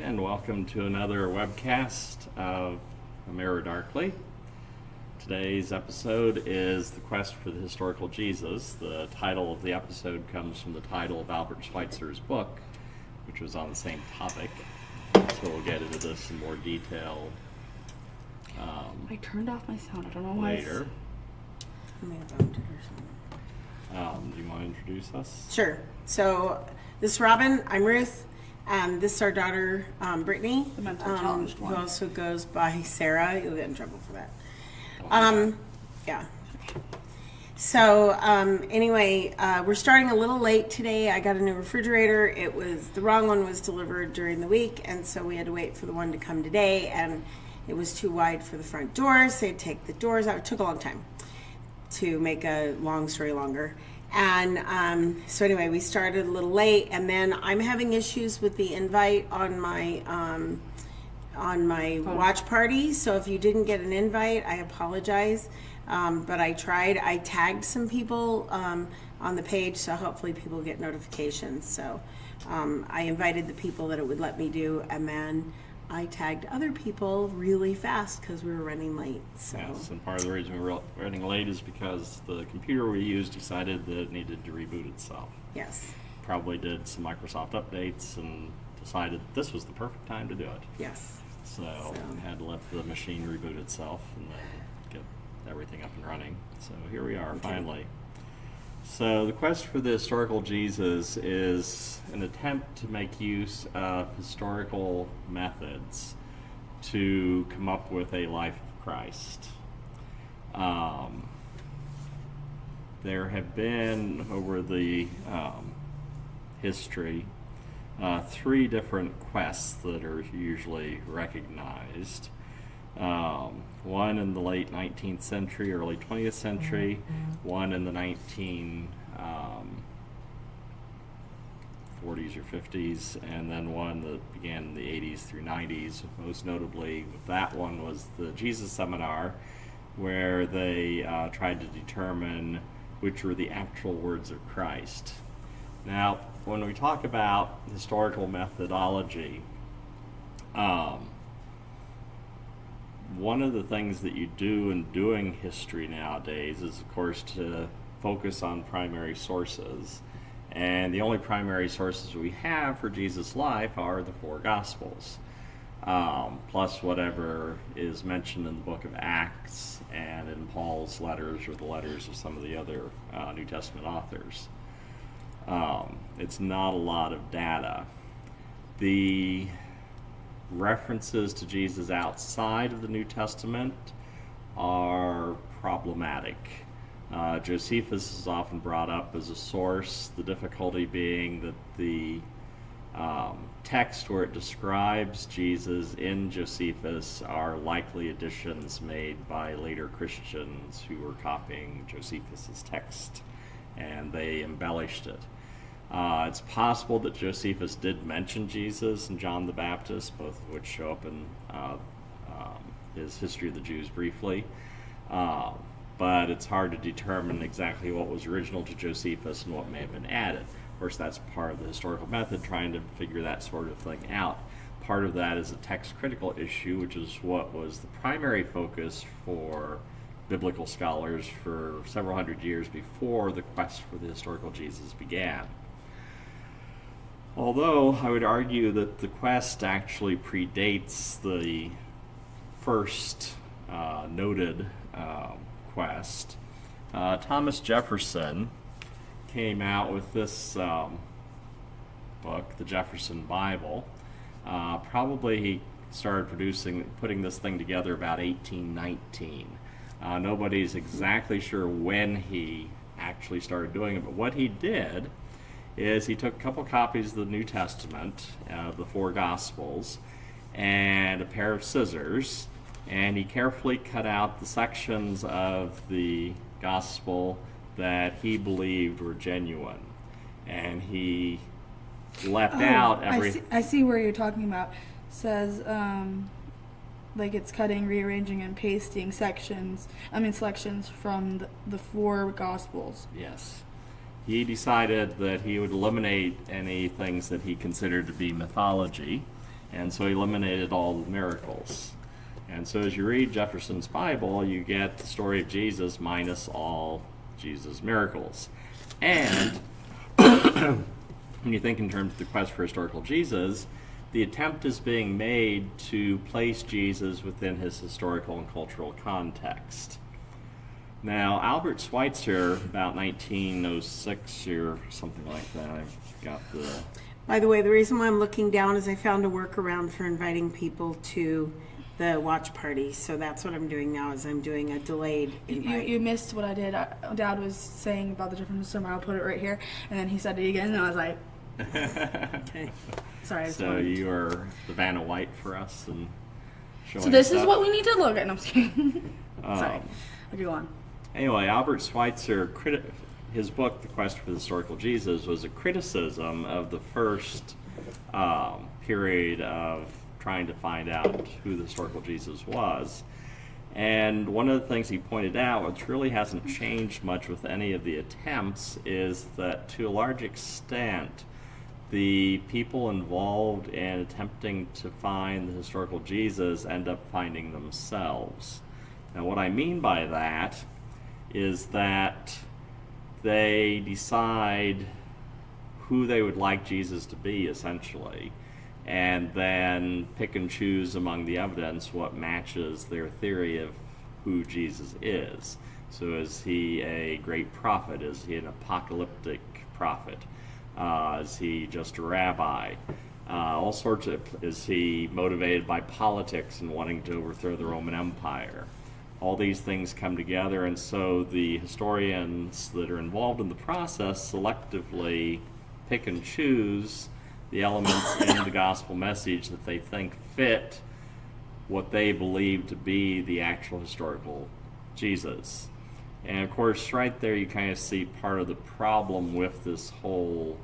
and welcome to another webcast of A Mirror Darkly. Today's episode is The Quest for the Historical Jesus. The title of the episode comes from the title of Albert Schweitzer's book, which was on the same topic. So we'll get into this in more detail I turned off my sound. I don't know why. later. I may have owned it or something. Do you want to introduce us? Sure. So this is Robin. I'm Ruth. This is our daughter, Brittany, The mentally challenged who one. also goes by Sarah. You'll get in trouble for that. Yeah. So anyway, we're starting a little late today. I got a new refrigerator. The wrong one was delivered during the week, and so we had to wait for the one to come today, and it was too wide for the front doors. They'd take the doors out. It took a long time to make a long story longer. And so anyway, we started a little late, and then I'm having issues with the invite on my watch party. So if you didn't get an invite, I apologize. But I tried. I tagged some people on the page, so hopefully people get notifications. So I invited the people that it would let me do, and then I tagged other people really fast because we were running late. So. Yes, and part of the reason we were running late is because the computer we used decided that it needed to reboot itself. Yes. Probably did some Microsoft updates and decided this was the perfect time to do it. Yes. So had to let the machine reboot itself and then get everything up and running. So here we are, finally. So the quest for the historical Jesus is an attempt to make use of historical methods to come up with a life of Christ. There have been, over the history, three different quests that are usually recognized. One in the late 19th century, early 20th century, one in the 1940s or 50s, and then one that began in the 80s through 90s. Most notably, that one was the Jesus Seminar, where they tried to determine which were the actual words of Christ. Now, when we talk about historical methodology, one of the things that you do in doing history nowadays is, of course, to focus on primary sources. And the only primary sources we have for Jesus' life are the four Gospels, plus whatever is mentioned in the book of Acts and in Paul's letters or the letters of some of the other New Testament authors. It's not a lot of data. The references to Jesus outside of the New Testament are problematic. Josephus is often brought up as a source, the difficulty being that the text where it describes Jesus in Josephus are likely additions made by later Christians who were copying Josephus's text, and they embellished it. It's possible that Josephus did mention Jesus and John the Baptist, both of which show up in his History of the Jews briefly, but it's hard to determine exactly what was original to Josephus and what may have been added. Of course, that's part of the historical method, trying to figure that sort of thing out. Part of that is a text critical issue, which is what was the primary focus for biblical scholars for several hundred years before the quest for the historical Jesus began. Although I would argue that the quest actually predates the first noted quest. Thomas Jefferson came out with this book, the Jefferson Bible. Probably he started putting this thing together about 1819. Nobody's exactly sure when he actually started doing it, but what he did is he took a couple copies of the New Testament, the four Gospels, and a pair of scissors, and he carefully cut out the sections of the Gospel that he believed were genuine. And he left out every... I see where you're talking about. Says, like it's cutting, rearranging, and pasting selections from the four Gospels. Yes. He decided that he would eliminate any things that he considered to be mythology And so he eliminated all the miracles. And so as you read Jefferson's Bible, you get the story of Jesus minus all Jesus' miracles. And when you think in terms of the quest for historical Jesus, the attempt is being made to place Jesus within his historical and cultural context. Now, Albert Schweitzer, about 1906 or something like that, I've got the... By the way, the reason why I'm looking down is I found a workaround for inviting people to the watch party. So that's what I'm doing now, is I'm doing a delayed invite. You missed what I did. Dad was saying about the difference, so I'll put it right here. And then he said it again, and I was like, Okay. sorry. I just So wanted- you are the Vanna White for us and showing So this is stuff. what we need to look at. No, I'm just kidding. Sorry. I'll go on. Anyway, Albert Schweitzer, his book, The Quest for the Historical Jesus, was a criticism of the first period of trying to find out who the historical Jesus was. And one of the things he pointed out, which really hasn't changed much with any of the attempts, is that to a large extent, the people involved in attempting to find the historical Jesus end up finding themselves. Now, what I mean by that is that they decide who they would like Jesus to be, essentially, and then pick and choose among the evidence what matches their theory of who Jesus is. So is he a great prophet? Is he an apocalyptic prophet? Is he just a rabbi? All sorts of, is he motivated by politics and wanting to overthrow the Roman Empire? All these things come together, and so the historians that are involved in the process selectively pick and choose the elements in the gospel message that they think fit what they believe to be the actual historical Jesus. And of course, right there you kind of see part of the problem with this whole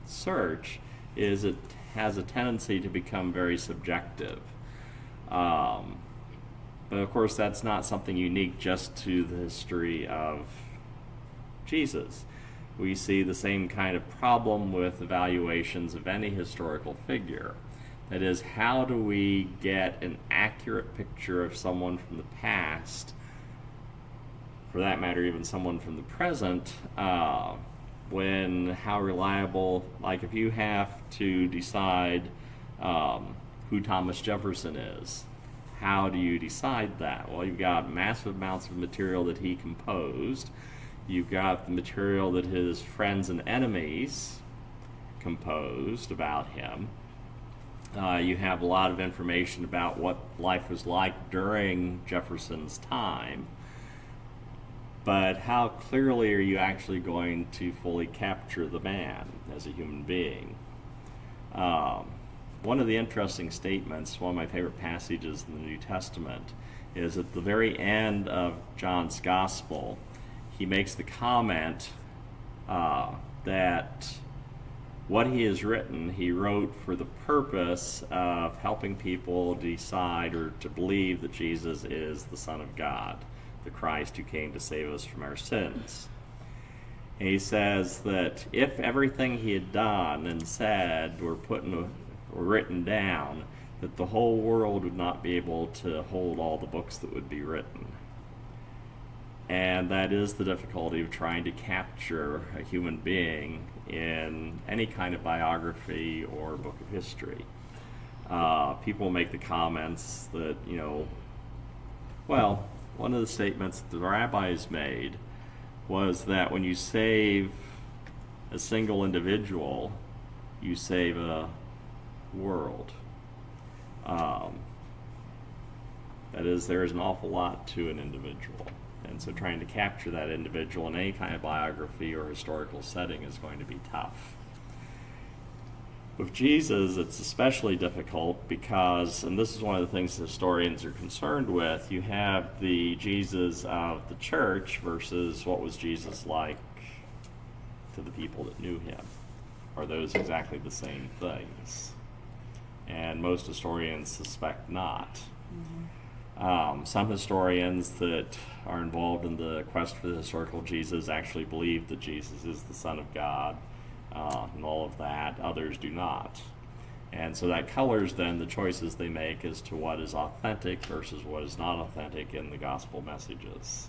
search is it has a tendency to become very subjective. But of course, that's not something unique just to the history of Jesus. We see the same kind of problem with evaluations of any historical figure. That is, how do we get an accurate picture of someone from the past, for that matter, even someone from the present, when how reliable, like if you have to decide who Thomas Jefferson is, how do you decide that? Well, you've got massive amounts of material that he composed. You've got the material that his friends and enemies composed about him. You have a lot of information about what life was like during Jefferson's time. But how clearly are you actually going to fully capture the man as a human being? One of the interesting statements, one of my favorite passages in the New Testament, is at the very end of John's Gospel. He makes the comment that what he has written, he wrote for the purpose of helping people decide or to believe that Jesus is the Son of God, the Christ who came to save us from our sins. And he says that if everything he had done and said were written down, that the whole world would not be able to hold all the books that would be written. And that is the difficulty of trying to capture a human being in any kind of biography or book of history. People make the comments that, well, one of the statements that the rabbis made was that when you save a single individual, you save a world. That is, there is an awful lot to an individual. And so trying to capture that individual in any kind of biography or historical setting is going to be tough. With Jesus, it's especially difficult because, and this is one of the things historians are concerned with, you have the Jesus of the church versus what was Jesus like to the people that knew him. Are those exactly the same things? And most historians suspect not. Some historians that are involved in the quest for the historical Jesus actually believe that Jesus is the Son of God and all of that. Others do not. And so that colors then the choices they make as to what is authentic versus what is not authentic in the gospel messages.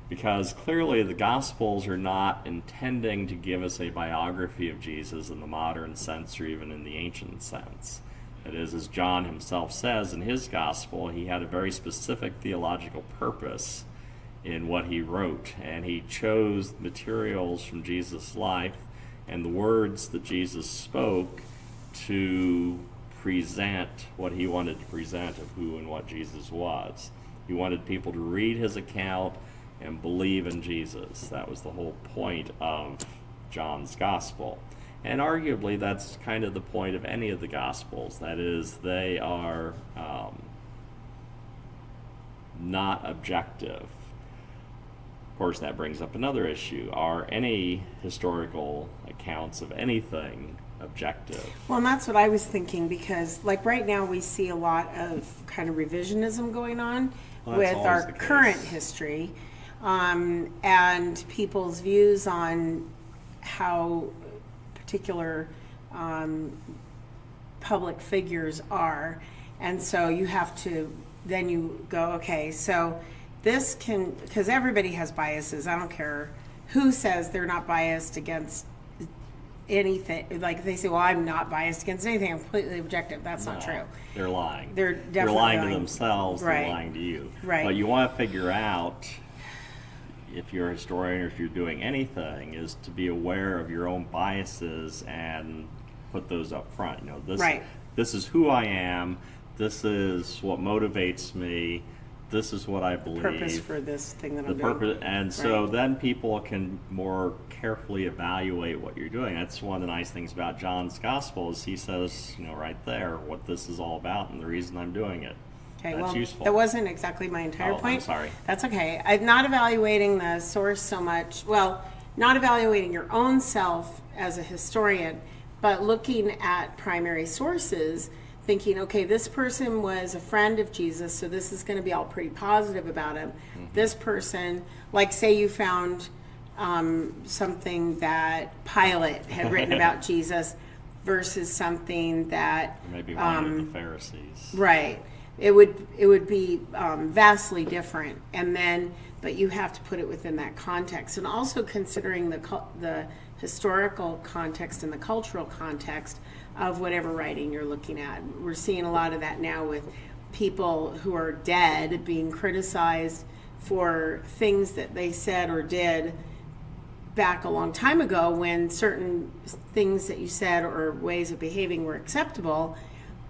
Because clearly the Gospels are not intending to give us a biography of Jesus in the modern sense or even in the ancient sense. That is, as John himself says in his Gospel, he had a very specific theological purpose in what he wrote, and he chose materials from Jesus' life and the words that Jesus spoke to present what he wanted to present of who and what Jesus was. He wanted people to read his account and believe in Jesus. That was the whole point of John's Gospel. And arguably that's kind of the point of any of the Gospels. That is, they are not objective. Of course, that brings up another issue. Are any historical accounts of anything objective? Well, and that's what I was thinking, because like right now we see a lot of kind of revisionism going on with our current history. And people's views on how particular public figures are. And so you have to, then you go, okay, so this can, because everybody has biases. I don't care who says they're not biased against anything. Like if they say, well, I'm not biased against anything, I'm completely objective. That's not true. They're lying. They're definitely lying lying to themselves, Right. they're lying to you. Right. But you want to figure out, if you're a historian or if you're doing anything, is to be aware of your own biases and put those up front. You know, this is who I am, this is what motivates me, this is what I believe. Purpose for this thing that I'm doing. And so then people can more carefully evaluate what you're doing. That's one of the nice things about John's Gospel, is he says, you know, right there, what this is all about and the reason I'm doing it. Okay, That's well, useful. that wasn't exactly my entire I'm point. sorry. That's okay. I'm not evaluating the source so much. Well, not evaluating your own self as a historian, but looking at primary sources, thinking, okay, this person was a friend of Jesus, so this is going to be all pretty positive about him. Mm-hmm. This person, like say you found something that Pilate had written about Jesus versus something that Maybe one of the Pharisees. Right. It would be vastly different, and then, but you have to put it within that context, and also considering the historical context and the cultural context of whatever writing you're looking at. We're seeing a lot of that now with people who are dead being criticized for things that they said or did back a long time ago, when certain things that you said or ways of behaving were acceptable,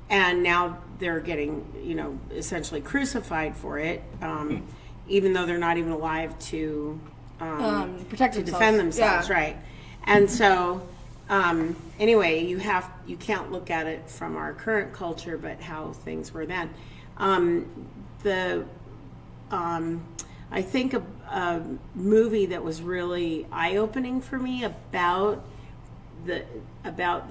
and now they're getting, you know, essentially crucified for it, even though they're not even alive to protect to defend themselves, yeah. right? And so, anyway, you can't look at it from our current culture, but how things were then. I think a movie that was really eye-opening for me about the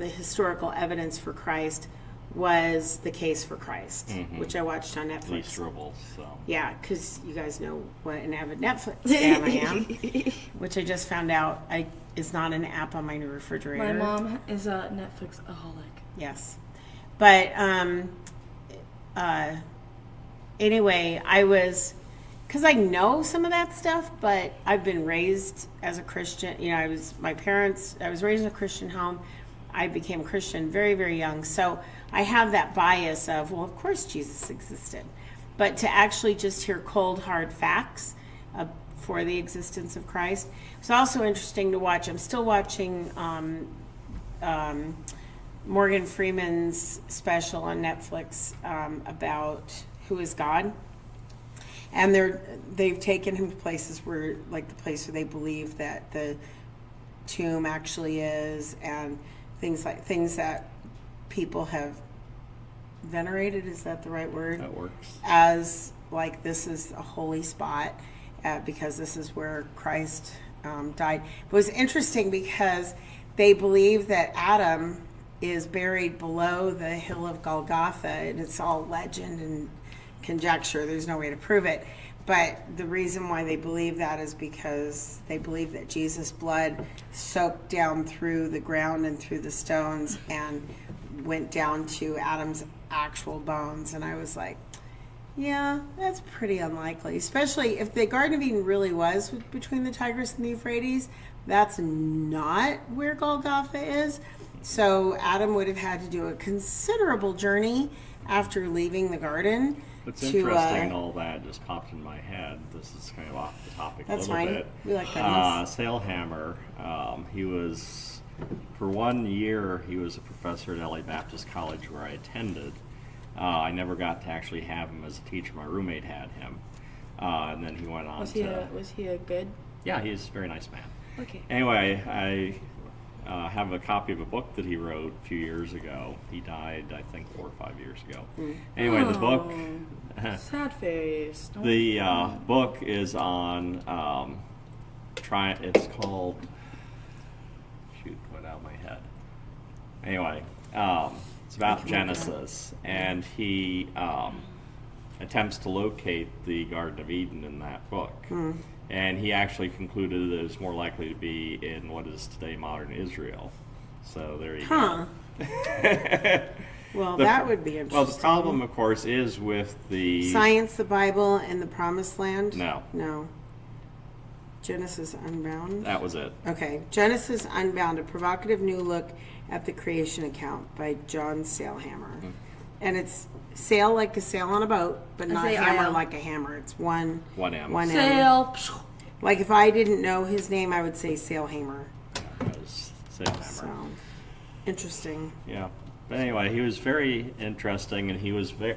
historical evidence for Christ was The Case for Christ, which I watched on Netflix. Least dribbles, so. Yeah, because you guys know what an avid Netflix fan I am, which I just found out is not an app on my new refrigerator. My mom is a Netflix-aholic. Yes. But anyway, because I know some of that stuff, but I've been raised as a Christian. You know, I was raised in a Christian home. I became a Christian very, very young. So I have that bias of, well, of course Jesus existed. But to actually just hear cold, hard facts for the existence of Christ, it's also interesting to watch. I'm still watching Morgan Freeman's special on Netflix about who is God. And they've taken him to places where, like the place where they believe that the tomb actually is, and things that people have venerated, is that the right word? That works. As like, this is a holy spot because this is where Christ died. It was interesting because they believe that Adam is buried below the hill of Golgotha, and it's all legend and conjecture. There's no way to prove it. But the reason why they believe that is because they believe that Jesus' blood soaked down through the ground and through the stones and went down to Adam's actual bones, and I was like, yeah, that's pretty unlikely, especially if the Garden of Eden really was between the Tigris and the Euphrates. That's not where Golgotha is. So Adam would have had to do a considerable journey after leaving the garden. What's interesting and all that just popped in my head. This is kind of off the topic a little fine. bit. We like that. Sailhammer, he was, for 1 year, he was a professor at LA Baptist College where I attended. I never got to actually have him as a teacher. My roommate had him. And then he went on Was he a good? Yeah, he's a very nice man. Okay. Anyway, I have a copy of a book that he wrote a few years ago. He died, I think, 4 or 5 years ago. Anyway, the book... Sad face. The book is on... it's called... Shoot, went out of my head. Anyway, it's about Genesis, and he attempts to locate the Garden of Eden in that book. And he actually concluded that it's more likely to be in what is today modern Israel. So there you go. Well, that would be interesting. Well, the problem, of course, is with the... Science, the Bible, and the Promised Land? No. Genesis Unbound? That was it. Okay. Genesis Unbound, a provocative new look at the creation account by John Sailhammer. And it's sail like a sail on a boat, but not hammer like a hammer. It's one M. One M. Sail. Like if I didn't know his name, I would say Sailhammer. Yeah, it was Sailhammer. So, interesting. Yeah. But anyway, he was very interesting, and he was very...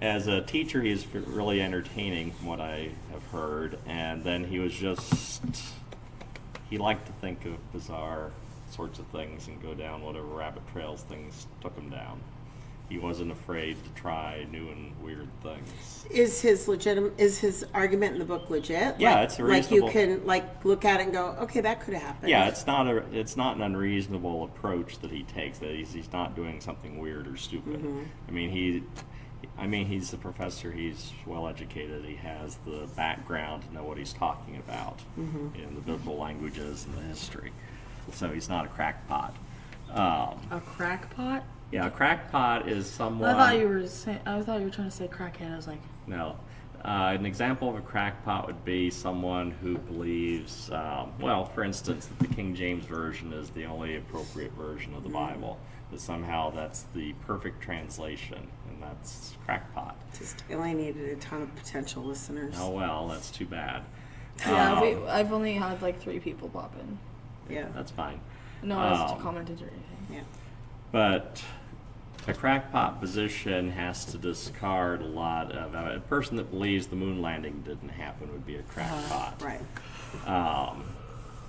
As a teacher, he's really entertaining from what I have heard. And then he was just... He liked to think of bizarre sorts of things and go down whatever rabbit trails things took him down. He wasn't afraid to try new and weird things. Is his argument in the book legit? Yeah, it's a reasonable... Like you can look at it and go, okay, that could have happened. Yeah, it's not an unreasonable approach that he takes. That he's not doing something weird or stupid. I mean, he's a professor. He's well educated. He has the background to know what he's talking about in the biblical languages and the history. So he's not a crackpot. A crackpot? Yeah, a crackpot is someone... I thought you were trying to say crackhead. I was like... No. An example of a crackpot would be someone who believes, for instance, that the King James Version is the only appropriate version of the Bible. That somehow that's the perfect translation, and that's crackpot. Just alienated a ton of potential listeners. Oh, well, that's too bad. Yeah, I've only had 3 people pop in. Yeah. That's fine. No one has commented or anything. Yeah. But a crackpot position has to discard a lot of... A person that believes the moon landing didn't happen would be a crackpot. Right.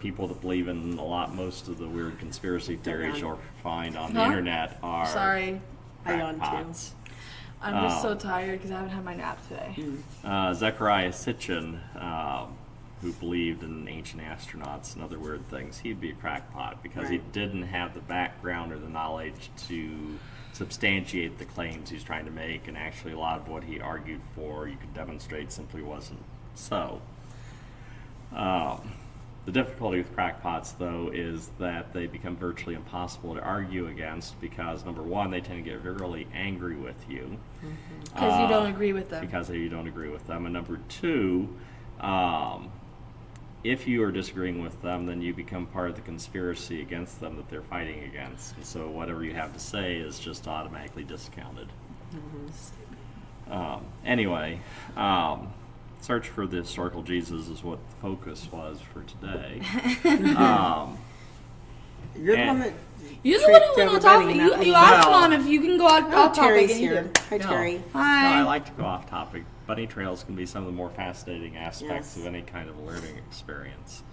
People that believe in most of the weird conspiracy theories you'll find on the internet are crackpots. I'm just so tired because I haven't had my nap today. Zechariah Sitchin, who believed in ancient astronauts and other weird things, he'd be a crackpot because he didn't have the background or the knowledge to substantiate the claims he's trying to make, and actually a lot of what he argued for you could demonstrate simply wasn't so. The difficulty with crackpots, though, is that they become virtually impossible to argue against because, number one, they tend to get really angry with you. Because you don't agree with them. Because you don't agree with them. And number two, if you are disagreeing with them, then you become part of the conspiracy against them that they're fighting against. And so whatever you have to say is just automatically discounted. Anyway, search for the historical Jesus is what the focus was for today. You're the one that... You're the one who went on topic. You asked Mom if you can go off topic. Terry's and you here. did. Hi, Terry. Hi. No, I like to go off topic. Bunny trails can be some of the more fascinating aspects of any kind of learning experience.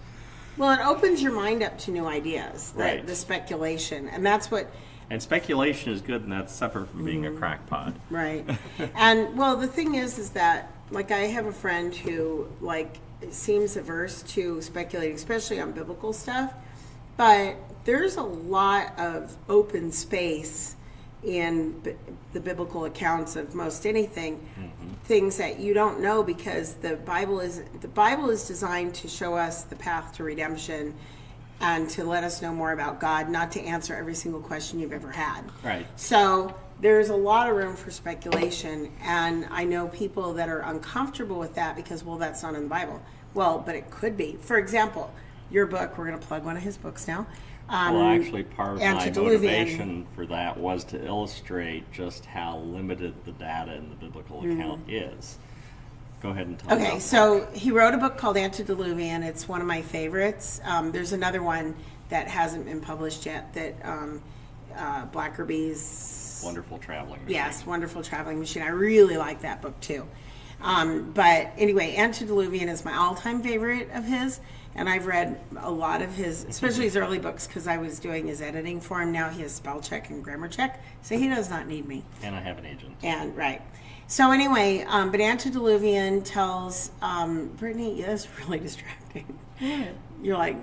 Well, it opens your mind up to new ideas, Right. the speculation, and that's what... And speculation is good, and that's separate from being a crackpot. Right. And, well, the thing is that, I have a friend who, seems averse to speculating, especially on biblical stuff, but there's a lot of open space in the biblical accounts of most anything, things that you don't know because the Bible is designed to show us the path to redemption, and to let us know more about God, not to answer every single question you've ever had. Right. So there's a lot of room for speculation, and I know people that are uncomfortable with that because, well, that's not in the Bible. Well, but it could be. For example, your book, we're going to plug one of his books now. Well, actually, part of my Antediluvian. motivation for that was to illustrate just how limited the data in the biblical account is. Go ahead and tell me. Okay, so he wrote a book called Antediluvian. It's one of my favorites. There's another one that hasn't been published yet that Blackerby's Wonderful Traveling Machine. Yes, Wonderful Traveling Machine. I really like that book too. But anyway, Antediluvian is my all-time favorite of his, and I've read a lot of his, especially his early books, because I was doing his editing for him. Now he has spell check and grammar check, so he does not need me. And I have an agent. And right. So anyway, but Antediluvian tells Brittany, yeah, that's really distracting. You're like.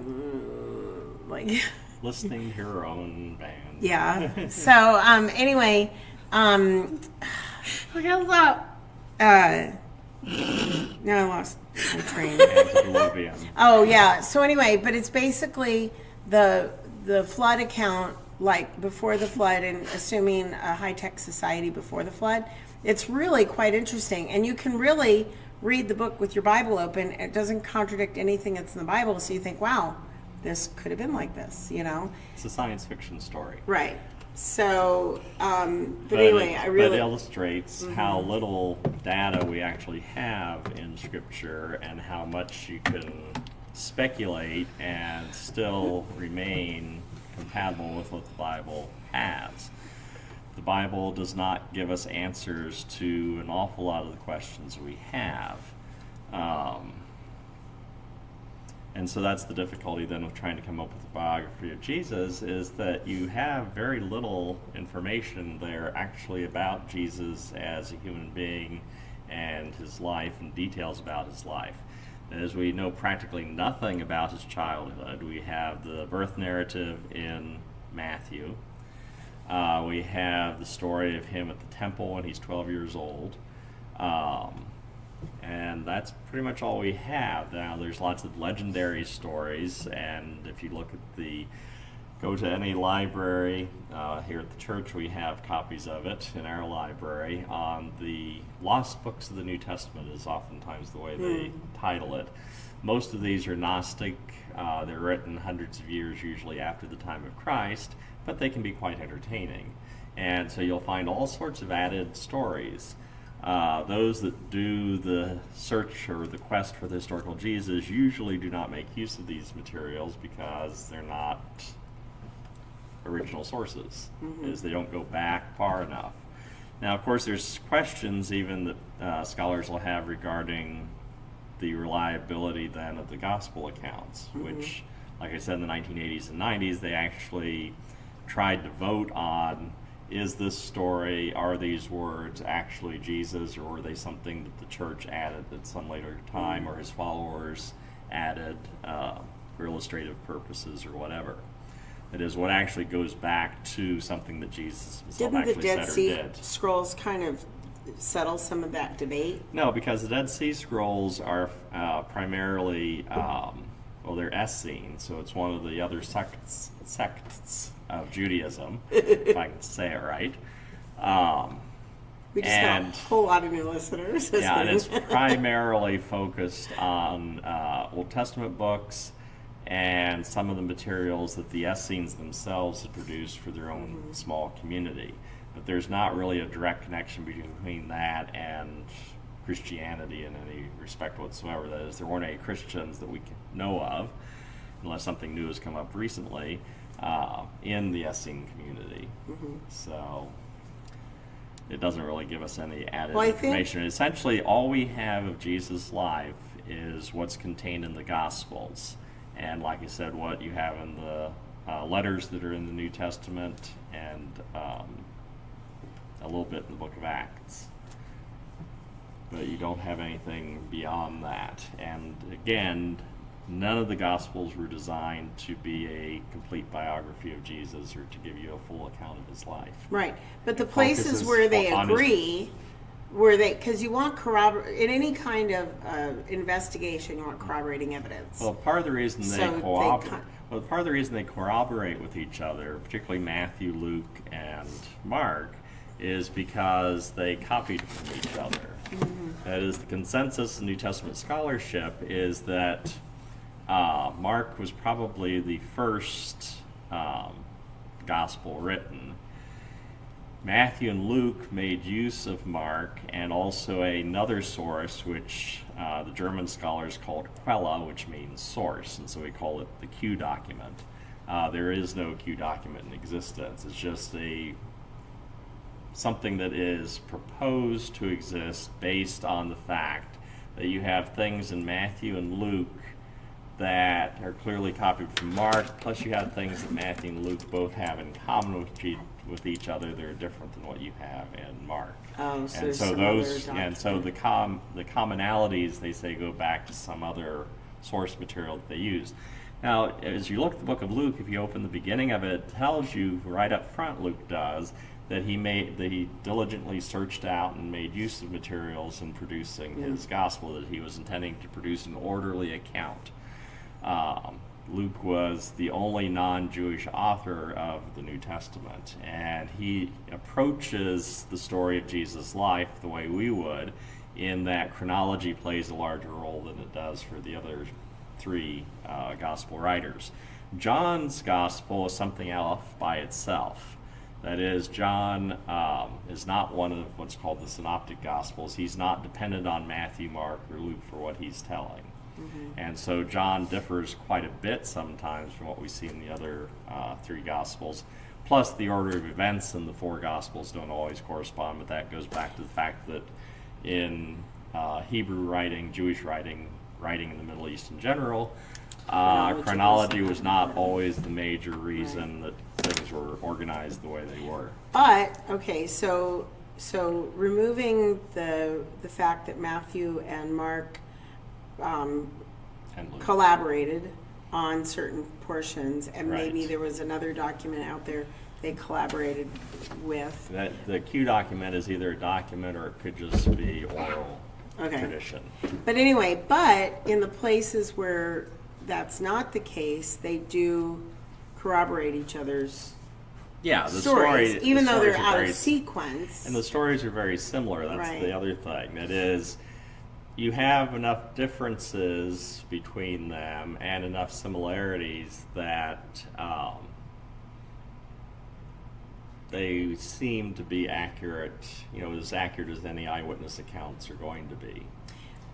Listening to her own band. Yeah. So anyway, Look at that. now I lost my train. Antediluvian. Oh yeah. So anyway, but it's basically the flood account, like before the flood, and assuming a high-tech society before the flood. It's really quite interesting, and you can really read the book with your Bible open. It doesn't contradict anything that's in the Bible, so you think, wow, this could have been like this, you know? It's a science fiction story. Right. So, but anyway, I really... But it illustrates how little data we actually have in Scripture and how much you can speculate and still remain compatible with what the Bible has. The Bible does not give us answers to an awful lot of the questions we have. And so that's the difficulty then with trying to come up with a biography of Jesus, is that you have very little information there actually about Jesus as a human being and his life and details about his life. As we know practically nothing about his childhood. We have the birth narrative in Matthew. We have the story of him at the temple when he's 12 years old. And that's pretty much all we have. Now, there's lots of legendary stories, and if you look at go to any library, here at the church we have copies of it in our library. The Lost Books of the New Testament is oftentimes the way they title it. Most of these are Gnostic. They're written hundreds of years, usually after the time of Christ, but they can be quite entertaining. And so you'll find all sorts of added stories. Those that do the search or the quest for the historical Jesus usually do not make use of these materials because they're not original sources, as they don't go back far enough. Now, of course, there's questions even that scholars will have regarding the reliability then of the gospel accounts, which, like I said, in the 1980s and 90s, they actually tried to vote on, is this story, are these words actually Jesus, or were they something that the church added at some later time, or his followers added for illustrative purposes or whatever? That is, what actually goes back to something that Jesus himself Didn't the actually Dead said or Sea did. Scrolls kind of settle some of that debate? No, because the Dead Sea Scrolls are primarily, they're Essene, so it's one of the other sects of Judaism, if I can say it right. We just got a whole lot of new listeners. Yeah, and it's primarily focused on Old Testament books and some of the materials that the Essenes themselves had produced for their own small community. But there's not really a direct connection between that and Christianity in any respect whatsoever. That is, there weren't any Christians that we know of, unless something new has come up recently, in the Essene community. So it doesn't really give us any added information. Essentially, all we have of Jesus' life is what's contained in the Gospels. And like I said, what you have in the letters that are in the New Testament, and a little bit in the book of Acts. But you don't have anything beyond that. And again, none of the Gospels were designed to be a complete biography of Jesus or to give you a full account of his life. Right. But the places where they agree, because you want in any kind of investigation, you want corroborating evidence. Well, part of the reason Well, part of the reason they corroborate with each other, particularly Matthew, Luke, and Mark, is because they copied from each other. That is, the consensus in New Testament scholarship is that Mark was probably the first gospel written. Matthew and Luke made use of Mark and also another source, which the German scholars called Quelle, which means source, and so we call it the Q document. There is no Q document in existence. It's just something that is proposed to exist based on the fact that you have things in Matthew and Luke that are clearly copied from Mark, plus you have things that Matthew and Luke both have in common with each other that are different than what you have in Mark. Oh, so and so some those, other and so the commonalities, they say, go back to some other source material that they used. Now, as you look at the book of Luke, if you open the beginning of it, it tells you right up front, Luke does, that he diligently searched out and made use of materials in producing his gospel, that he was intending to produce an orderly account. Luke was the only non-Jewish author of the New Testament, and he approaches the story of Jesus' life the way we would, in that chronology plays a larger role than it does for the other three gospel writers. John's gospel is something else by itself. That is, John is not one of what's called the synoptic gospels. He's not dependent on Matthew, Mark, or Luke for what he's telling. And so John differs quite a bit sometimes from what we see in the other three Gospels. Plus, the order of events in the four Gospels don't always correspond, but that goes back to the fact that in Hebrew writing, Jewish writing in the Middle East in general, chronology was not always the major reason that things were organized the way they were. But, okay, so removing the fact that Matthew and Mark collaborated on certain portions, and maybe there was another document out there they collaborated with. The Q document is either a document or it could just be oral tradition. But anyway, but in the places where that's not the case, they do corroborate each other's stories, even though they're out of sequence. And the stories are very similar. That's the other thing. That is, you have enough differences between them and enough similarities that they seem to be accurate, as accurate as any eyewitness accounts are going to be.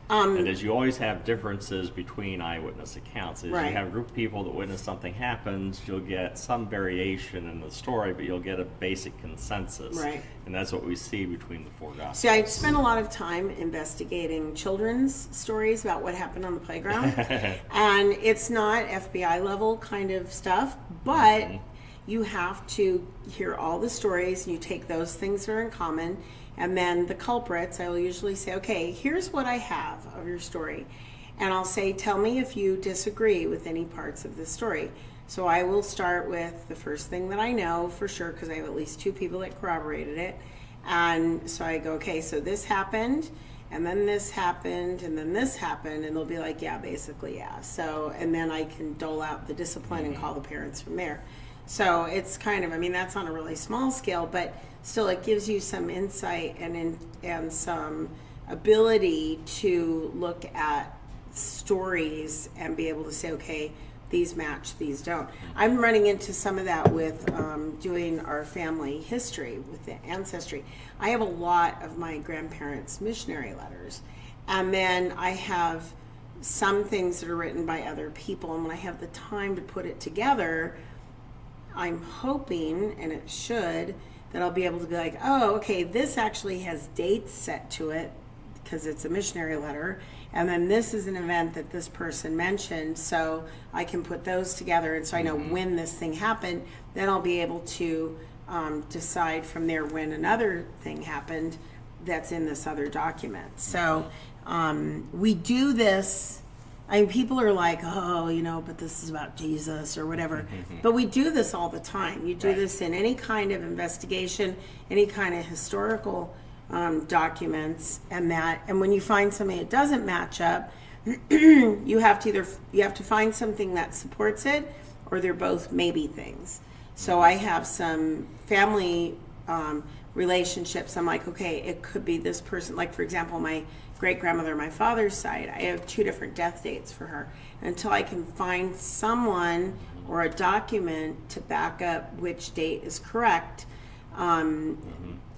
And as you always have differences between eyewitness accounts, as you have a group of people that witness something happens, you'll get some variation in the story, but you'll get a basic consensus. Right. And that's what we see between the four Gospels. See, I spent a lot of time investigating children's stories about what happened on the playground. And it's not FBI level kind of stuff, but you have to hear all the stories, and you take those things that are in common. And then the culprits, I will usually say, okay, here's what I have of your story. And I'll say, tell me if you disagree with any parts of the story. So I will start with the first thing that I know for sure, because I have at least two people that corroborated it. And so I go, okay, so this happened, and then this happened, and then this happened. And they'll be like, yeah, basically, yeah. So, and then I can dole out the discipline and call the parents from there. So it's kind of, that's on a really small scale, but still it gives you some insight and some ability to look at stories and be able to say, okay, these match, these don't. I'm running into some of that with doing our family history, with the ancestry. I have a lot of my grandparents' missionary letters, and then I have some things that are written by other people, and when I have the time to put it together, I'm hoping, and it should, that I'll be able to be like, oh, okay, this actually has dates set to it because it's a missionary letter, and then this is an event that this person mentioned, so I can put those together, and so I know when this thing happened. Then I'll be able to decide from there when another thing happened that's in this other document. So we do this. People are like, oh, but this is about Jesus or whatever. But we do this all the time. You do this in any kind of investigation, any kind of historical documents, and when you find something that doesn't match up, you have to find something that supports it, or they're both maybe things. So I have some family relationships. I'm like, okay, it could be this person. Like, for example, my great-grandmother on my father's side, I have 2 different death dates for her. Until I can find someone or a document to back up which date is correct,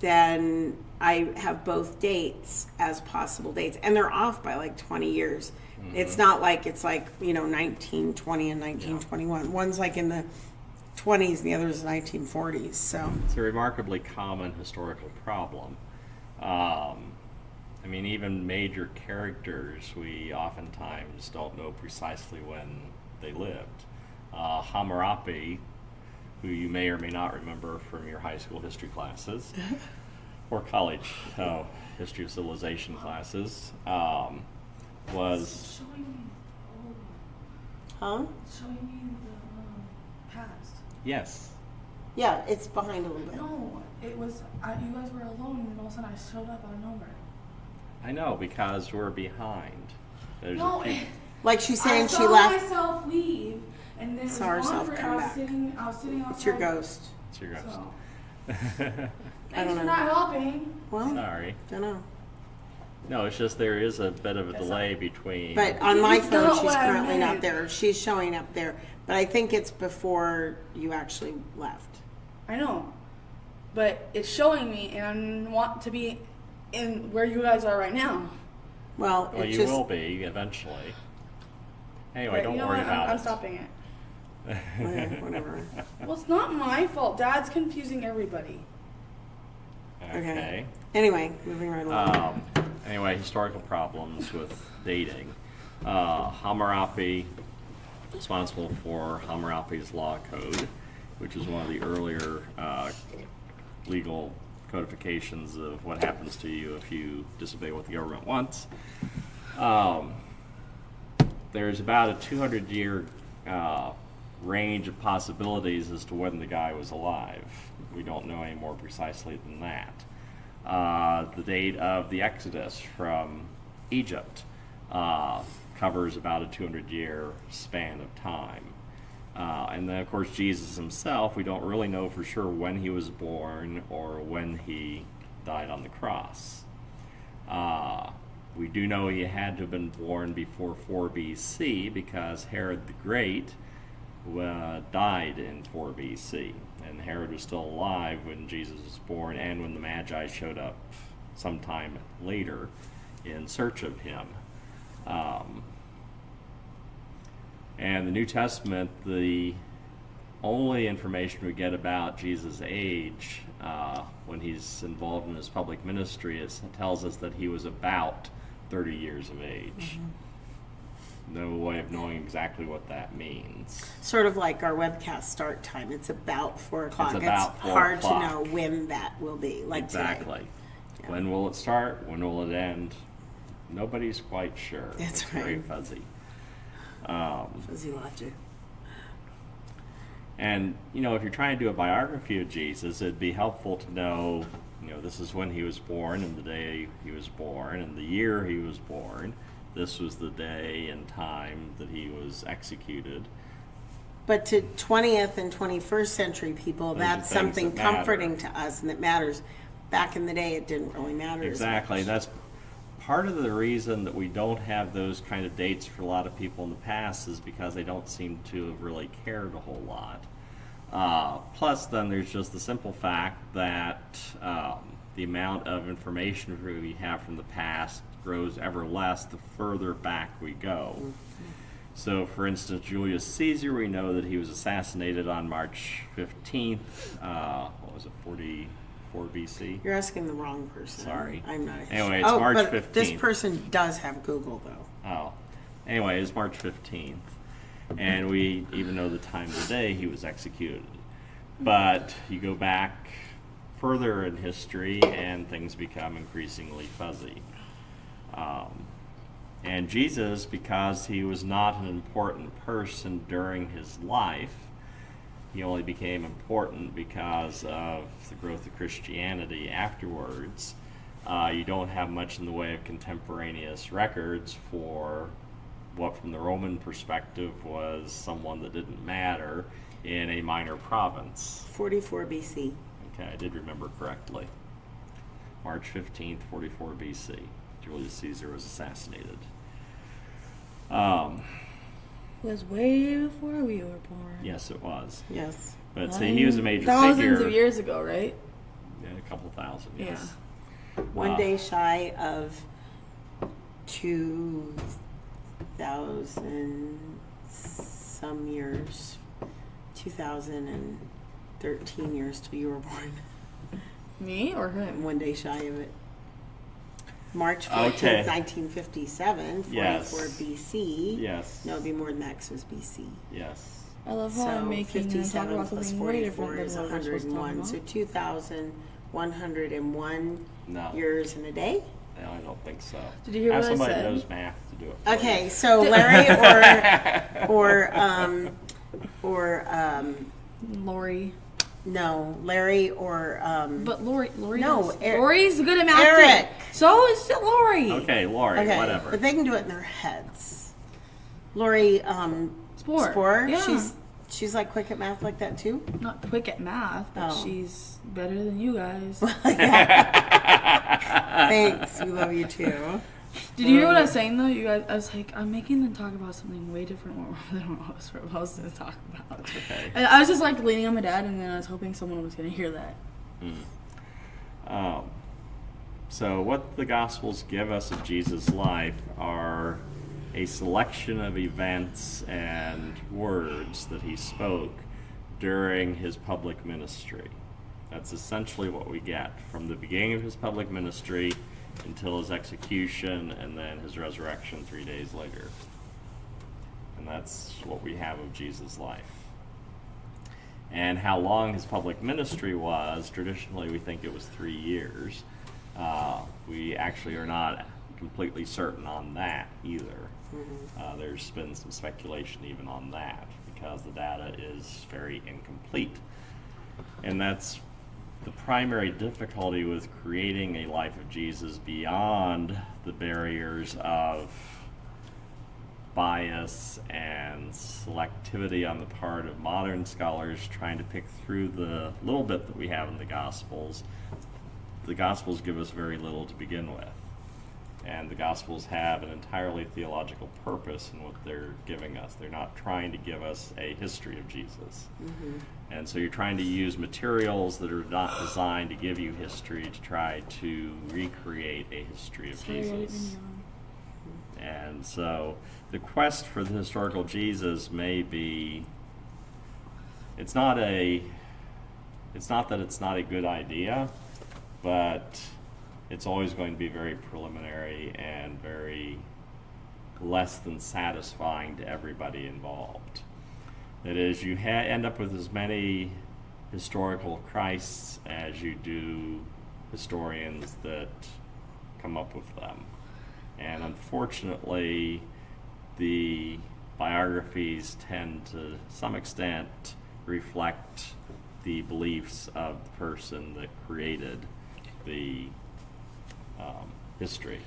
then I have both dates as possible dates. And they're off by like 20 years. It's not like it's like, 1920 and 1921. Yeah. One's like in the 20s and the other is 1940s. So it's a remarkably common historical problem. Even major characters, we oftentimes don't know precisely when they lived. Hammurabi, who you may or may not remember from your high school history classes or college history of civilization classes, was... Showing me the old Huh? Showing me the past. Yes. Yeah, it's behind a little bit. No, it was, you guys were alone and all of a sudden I showed up out of nowhere. I know, because we're behind. There's No, Like she's saying, I she saw left. myself leave, and then Saw herself come back. I was sitting outside. It's your ghost. It's your ghost. So. I Thanks don't for know. not helping. Well, Sorry. don't know. No, it's just there is a bit of a delay between... But on my It's phone, not she's what I currently not meant. there. She's showing up there. But I think it's before you actually left. I know, but it's showing me, and I want to be in where you guys are right now. Well, Well, it's you just... will be eventually. Anyway, But don't you know worry what? about I'm it. stopping it. Okay, whatever. Well, it's not my fault. Dad's confusing everybody. Okay. Anyway, moving right along. Anyway, historical problems with dating. Hammurabi, responsible for Hammurabi's Law Code, which is one of the earlier legal codifications of what happens to you if you disobey what the government wants. There's about a 200-year range of possibilities as to when the guy was alive. We don't know any more precisely than that. The date of the Exodus from Egypt covers about a 200-year span of time. And then, of course, Jesus himself, we don't really know for sure when he was born or when he died on the cross. We do know he had to have been born before 4 BC because Herod the Great died in 4 BC. And Herod was still alive when Jesus was born and when the Magi showed up sometime later in search of him. And the New Testament, the only information we get about Jesus' age when he's involved in his public ministry tells us that he was about 30 years of age. No way of knowing exactly what that means. Sort of like our webcast start time. It's about 4 o'clock. It's about 4 hard o'clock. to know when that will be. Like Exactly. Today. Yeah. When will it start? When will it end? Nobody's quite sure. That's It's very right. fuzzy. Fuzzy logic. And, if you're trying to do a biography of Jesus, it'd be helpful to know, this is when he was born and the day he was born and the year he was born. This was the day and time that he was executed. But to 20th and 21st century people, Those are that's things something that matter. comforting to us and that matters. Back in the day, it didn't really matter. Exactly. As much. That's part of the reason that we don't have those kind of dates for a lot of people in the past is because they don't seem to have really cared a whole lot. Plus, then there's just the simple fact that the amount of information we have from the past grows ever less the further back we go. Mm-hmm. So, for instance, Julius Caesar, we know that he was assassinated on March 15th. What was it, 44 BC? You're asking the wrong person. Sorry. I'm not. Anyway, it's March but 15th. This person does have Google, though. Oh. Anyway, it's March 15th. And we even know the time of the day he was executed. But you go back further in history and things become increasingly fuzzy. And Jesus, because he was not an important person during his life, he only became important because of the growth of Christianity afterwards. You don't have much in the way of contemporaneous records for what from the Roman perspective was someone that didn't matter in a minor province. 44 BC. Okay, I did remember correctly. March 15th, 44 BC. Julius Caesar was assassinated. It was way before we were born. Yes, it was. Yes. But see, he was a major thousands figure. of years ago, right? Yeah, a couple thousand, yes. One day shy of 2,000 some years. 2013 years till you were born. Me or him? One day shy of it. March 14th, Okay. 1957, 44 Yes. BC. Yes. No, it'd be more than that 'cause it was BC. Yes. I love how So I'm making them talk 57 about plus something way 44 different is than what we're supposed to talk 101. about. So 2,101 No. years in a day. No, I don't think so. Did you hear Have what I somebody said? that knows math to do it for Okay, you. so Larry or Lori. no, Larry or But Lori No, Lori's good at math. Eric. Too. So is Lori. Okay, Lori, okay, whatever. but they can do it in their heads. Lori Spore. Yeah. She's like quick at math like that too. Not quick at math, but Oh. she's better than you guys. Thanks, we love you too. Did you hear what I was saying though? You guys, I was like, I'm making them talk about something way different than what I was supposed to talk about. Okay. And I was just like leaning on my dad, and then I was hoping someone was going to hear that. So what the Gospels give us of Jesus' life are a selection of events and words that he spoke during his public ministry. That's essentially what we get from the beginning of his public ministry until his execution and then his resurrection 3 days later. And that's what we have of Jesus' life. And how long his public ministry was, traditionally we think it was 3 years. We actually are not completely certain on that either. There's been some speculation even on that because the data is very incomplete. And that's the primary difficulty with creating a life of Jesus beyond the barriers of bias and selectivity on the part of modern scholars trying to pick through the little bit that we have in the Gospels. The Gospels give us very little to begin with. And the Gospels have an entirely theological purpose in what they're giving us. They're not trying to give us a history of Jesus. And so you're trying to use materials that are not designed to give you history to try to recreate a history of Jesus. And so the quest for the historical Jesus may be, it's not that it's not a good idea, but it's always going to be very preliminary and very less than satisfying to everybody involved. That is, you end up with as many historical Christs as you do historians that come up with them. And unfortunately, the biographies tend to some extent reflect the beliefs of the person that created the history.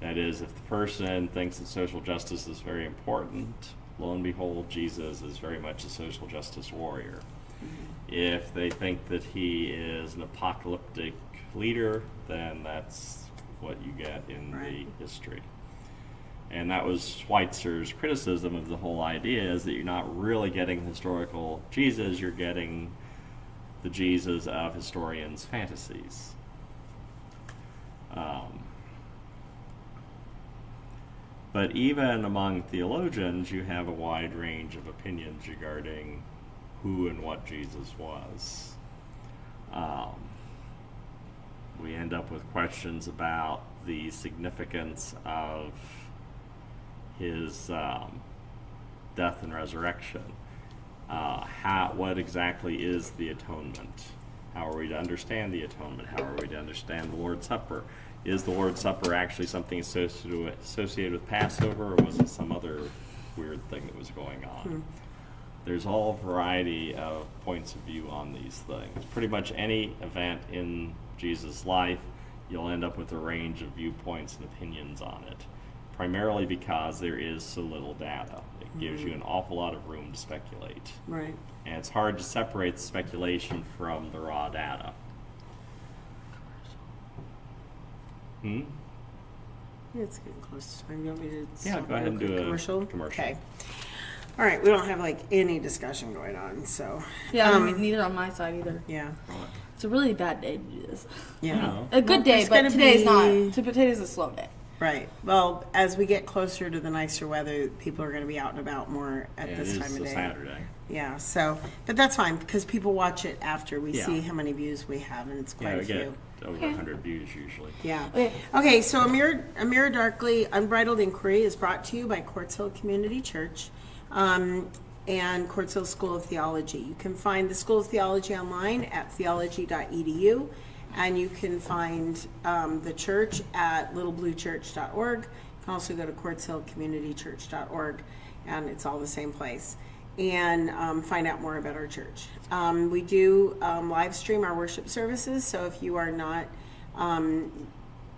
That is, if the person thinks that social justice is very important, lo and behold, Jesus is very much a social justice warrior. If they think that he is an apocalyptic leader, then that's what you get in the history. And that was Schweitzer's criticism of the whole idea, is that you're not really getting historical Jesus, you're getting the Jesus of historians' fantasies. But even among theologians, you have a wide range of opinions regarding who and what Jesus was. We end up with questions about the significance of his death and resurrection. What exactly is the atonement? How are we to understand the atonement? How are we to understand the Lord's Supper? Is the Lord's Supper actually something associated with Passover, or was it some other weird thing that was going on? There's all variety of points of view on these things. Pretty much any event in Jesus' life, you'll end up with a range of viewpoints and opinions on it. primarily because there is so little data. It gives you an awful lot of room to speculate. Right. And it's hard to separate the speculation from the raw data. It's getting close to time. You want me to Yeah, stop go ahead real and quick? do a commercial? commercial. Okay. All right, we don't have like any discussion going on, so. Yeah, I mean, neither on my side either. Yeah. It's a really bad day to do this. Yeah. No. A good day, it's but gonna today's be- not. Today's a slow day. Right. Well, as we get closer to the nicer weather, people are going to be out and about more at And this it time is of a day. Saturday. Yeah. So, but that's fine because people watch it after we Yeah. see how many views we have, and it's quite Yeah, a we get few. over 100 views usually. Yeah. Okay. Okay, so A Mirror Darkly Unbridled Inquiry is brought to you by Quartz Hill Community Church and Quartz Hill School of Theology. You can find the School of Theology online at theology.edu, and you can find the church at littlebluechurch.org. You can also go to quartzhillcommunitychurch.org, and it's all the same place. And find out more about our church. We do live stream our worship services, so if you are not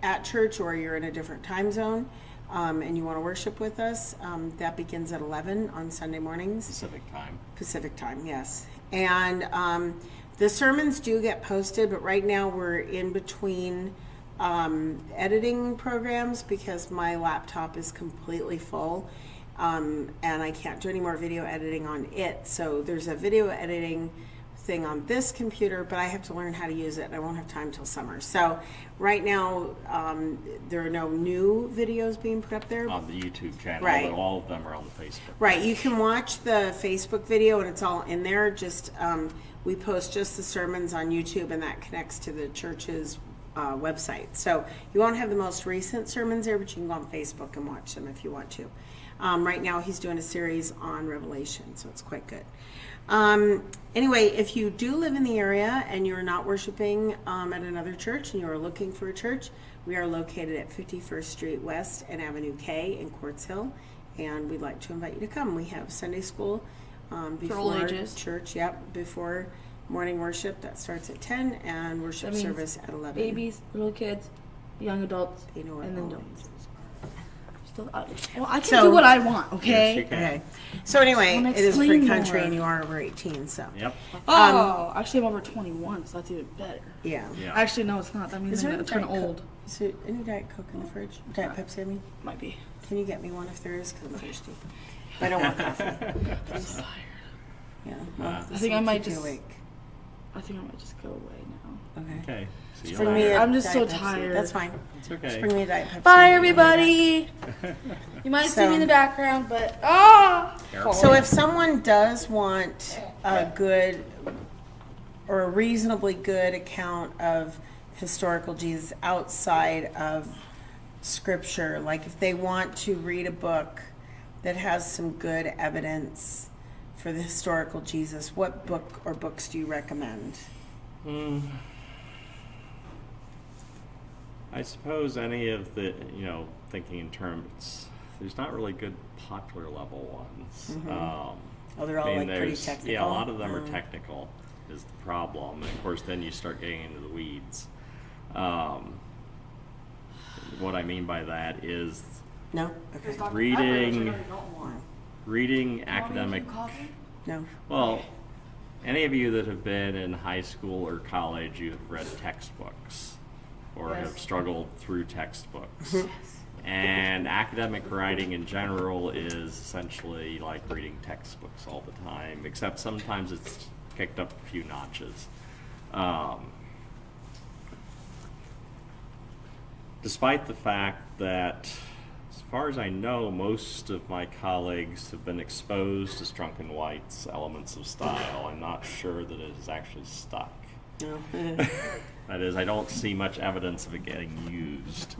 at church or you're in a different time zone and you want to worship with us, that begins at 11 on Sunday mornings. Pacific time, yes. And the sermons do get posted, but right now we're in between editing programs because my laptop is completely full. And I can't do any more video editing on it. So there's a video editing thing on this computer, but I have to learn how to use it, and I won't have time till summer. So right now, there are no new videos being put up there. On the YouTube channel, Right. but all of them are on the Facebook. Right, you can watch the Facebook video, and it's all in there. Just we post just the sermons on YouTube, and that connects to the church's website. So you won't have the most recent sermons there, but you can go on Facebook and watch them if you want to. Right now he's doing a series on Revelation, so it's quite good. Anyway, if you do live in the area and you're not worshiping at another church and you are looking for a church, we are located at 51st Street West and Avenue K in Quartz Hill, and we'd like to invite you to come. We have Sunday school before all ages. church, before morning worship that starts at 10, and worship That means service at 11. Babies, little kids, young adults, You know what and then all adults. ages are. Well, I can So- do what I want, okay? Yes, you can. Okay. So anyway, Wanna it is free explain country more. and you are over 18, so. Yep. Oh, actually, I'm over 21, so that's even better. Yeah. Yeah. Actually, no, it's not. That means Is I'm there gonna turn Diet Coke? old. Is there any Diet Coke in the fridge? Diet Pepsi, I mean? Might be. Can you get me one if there is? Because I'm thirsty. But I don't want coffee. I'm so tired. Yeah. Well, I this think I will might keep you just- awake. I think I might just go away now. Okay. Okay. See you Bring me later. a I'm just so Diet Pepsi. tired. That's fine. It's Just okay. bring me a Diet Pepsi. Bye, when you're everybody. You might see me in the So- background, but Careful. So if someone does want a good or a reasonably good account of historical Jesus outside of scripture, like if they want to read a book that has some good evidence for the historical Jesus, what book or books do you recommend? I suppose any of the, thinking in terms, there's not really good popular level ones. Oh, they're all like pretty there's- technical. Yeah, a lot of them are technical is the problem. And of course, then you start getting into the weeds. What I mean by that is No? Okay. reading academic. No. Well, any of you that have been in high school or college, you have read textbooks or have struggled through textbooks. And academic writing in general is essentially like reading textbooks all the time, except sometimes it's kicked up a few notches. Despite the fact that, as far as I know, most of my colleagues have been exposed to Strunk and White's Elements of Style, I'm not sure that it has actually stuck. No. That is, I don't see much evidence of it getting used.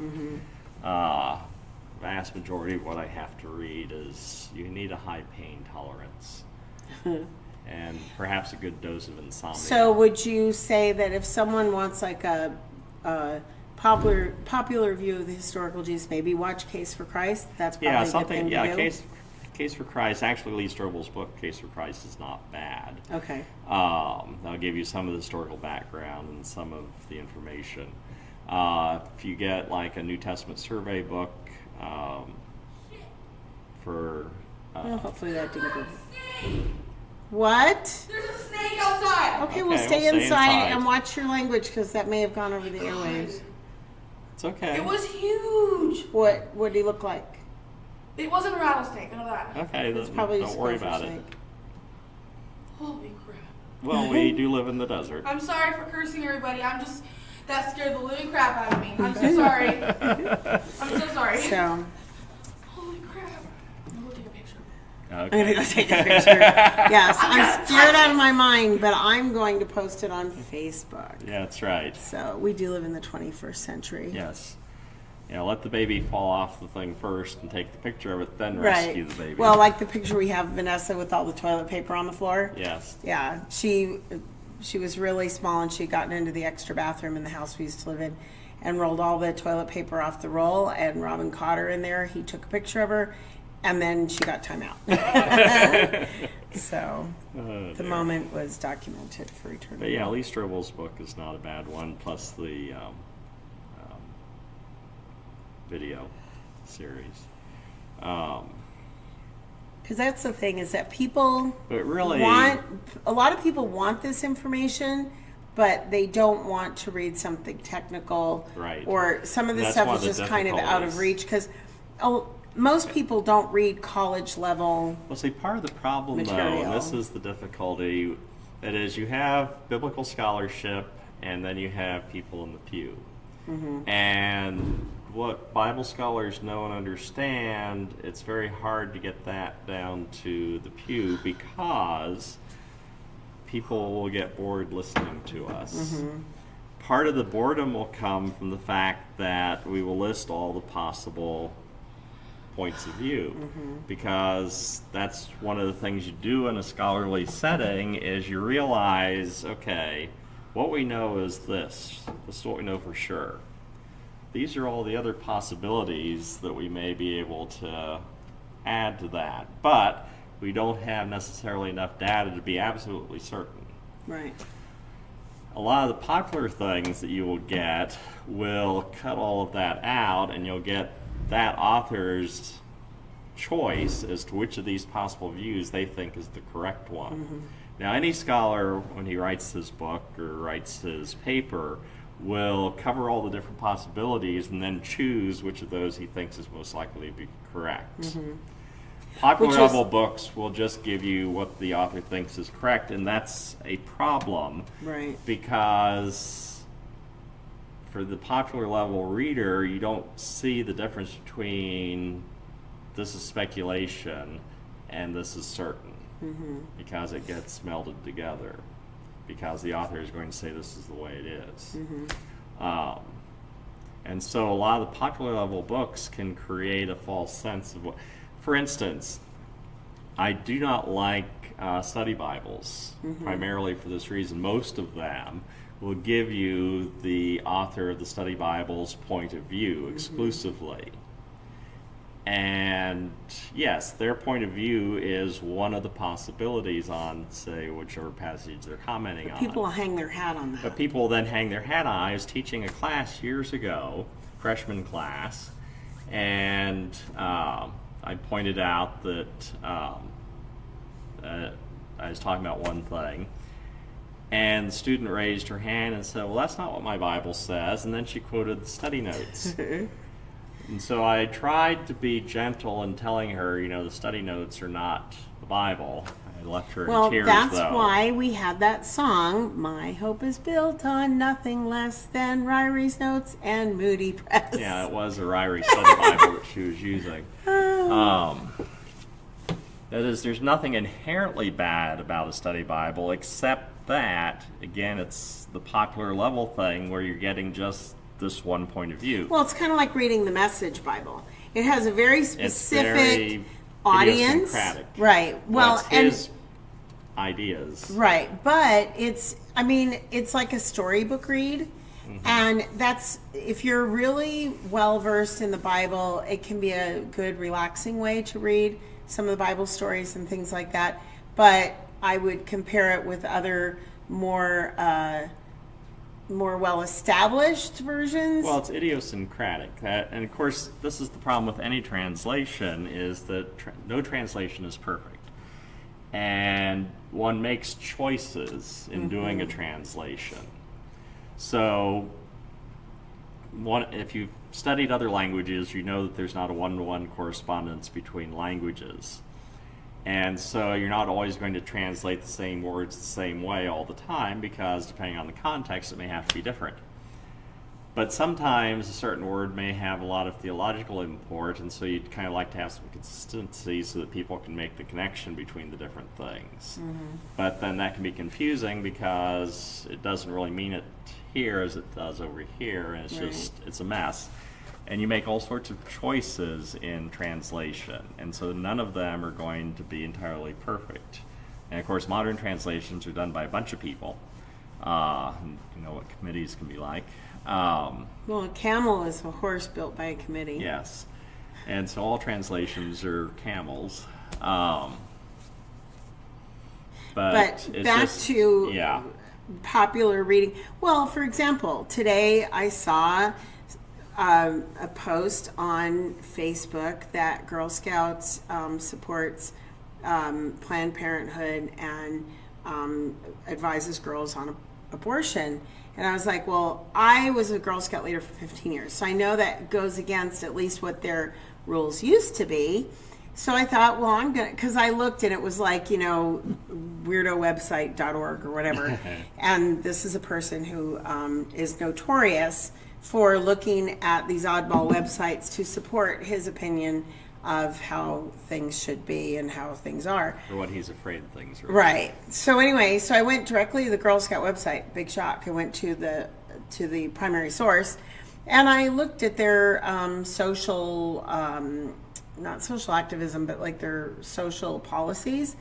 Vast majority of what I have to read is you need a high pain tolerance and perhaps a good dose of insomnia. So would you say that if someone wants like a popular view of the historical Jesus, maybe watch Case for Christ? That's probably yeah, a good something. thing Yeah, to do? Case for Christ. Actually, Lee Strobel's book, Case for Christ, is not bad. Okay. I'll give you some of the historical background and some of the information. If you get like a New Testament survey book, for. Well, hopefully that didn't go. What? There's a snake outside. Okay, we'll Okay, stay we'll stay inside inside. and watch your language because that may have gone over the airwaves. It's okay. It was huge. What did he look like? It wasn't a rattlesnake, I know that. Okay, It's then probably don't just worry gopher about it. snake. Holy crap. Well, we do live in the desert. I'm sorry for cursing everybody. That scared the living crap out of me. I'm so sorry. I'm so sorry. So Holy crap. I'm gonna take a picture. I'm gonna go take a picture. Yes, I'm scared out of my mind, but I'm going to post it on Facebook. Yeah, that's right. So we do live in the 21st century. Yes. Yeah, let the baby fall off the thing first and take the picture of it, then Right. rescue the baby. Well, like the picture we have of Vanessa with all the toilet paper on the floor. yes. Yeah, she was really small and she'd gotten into the extra bathroom in the house we used to live in and rolled all the toilet paper off the roll, and Robin caught her in there. He took a picture of her and then she got time out. So the dear. moment was documented for eternity. But yeah, Lee Strobel's book is not a bad one, plus the video series. Because that's the thing, is that people But really, a lot of people want this information, but they don't want to read something technical. Right. Or some of this That's stuff one is of the just kind of out of difficulties. reach because most people don't read college level. well, see, part of the problem, though, Material. and this is the difficulty, that is you have biblical scholarship, and then you have people in the pew. Mm-hmm. And what Bible scholars know and understand, it's very hard to get that down to the pew because people will get bored listening to us. Mm-hmm. Part of the boredom will come from the fact that we will list all the possible points of view, because that's one of the things you do in a scholarly setting is you realize, okay, what we know is this is what we know for sure. These are all the other possibilities that we may be able to add to that, but we don't have necessarily enough data to be absolutely certain. Right. A lot of the popular things that you will get will cut all of that out, and you'll get that author's choice as to which of these possible views they think is the correct one. Now, any scholar, when he writes his book or writes his paper, will cover all the different possibilities and then choose which of those he thinks is most likely to be correct. Popular Which is- level books will just give you what the author thinks is correct, and that's a problem Right. because for the popular level reader, you don't see the difference between this is speculation and this is certain, because it gets melded together, because the author is going to say this is the way it is. And so a lot of the popular level books can create a false sense of what, for instance, I do not like study Bibles, primarily for this reason. Most of them will give you the author of the study Bible's point of view exclusively. And yes, their point of view is one of the possibilities on, say, whichever passage they're commenting on. People will hang their hat on that. But people will then hang their hat on. I was teaching a class years ago, freshman class, and I pointed out that I was talking about one thing, and the student raised her hand and said, well, that's not what my Bible says, and then she quoted the study notes. And so I tried to be gentle in telling her, you know, the study notes are not the Bible. I left her Well, in tears, that's though. why we had that song, My Hope is Built on Nothing Less Than Ryrie's Notes and Moody Press. Yeah, it was a Ryrie study Bible that she was using. That is, there's nothing inherently bad about a study Bible except that, again, it's the popular level thing where you're getting just this one point of view. Well, it's kind of like reading the Message Bible. It has a very It's specific very audience. idiosyncratic. Right. Well, it's and his ideas. right, but it's like a storybook read. And that's, if you're really well versed in the Bible, it can be a good relaxing way to read some of the Bible stories and things like that. But I would compare it with other more more well-established versions? Well, it's idiosyncratic. And of course, this is the problem with any translation, is that no translation is perfect. And one makes choices in doing a translation. So, if you've studied other languages, you know that there's not a one-to-one correspondence between languages. And so you're not always going to translate the same words the same way all the time, because depending on the context, it may have to be different. But sometimes a certain word may have a lot of theological import, and so you'd kind of like to have some consistency so that people can make the connection between the different things. But then that can be confusing because it doesn't really mean it here as it does over here, and it's a mess. And you make all sorts of choices in translation, and so none of them are going to be entirely perfect. And of course, modern translations are done by a bunch of people. You know what committees can be like. Well, a camel is a horse built by a committee. Yes, and so all translations are camels. But it's back just, to yeah. popular reading. Well, for example, today I saw a post on Facebook that Girl Scouts supports Planned Parenthood and advises girls on abortion. And I was like, well, I was a Girl Scout leader for 15 years, so I know that goes against at least what their rules used to be. So I thought, well, I'm going to, because I looked and it was like, you know, weirdowebsite.org or whatever. And this is a person who is notorious for looking at these oddball websites to support his opinion of how things should be and how things are. Or what he's afraid things are. Right. So anyway, so I went directly to the Girl Scout website. Big shock. I went to the primary source, and I looked at their social, not social activism, but like their social policies,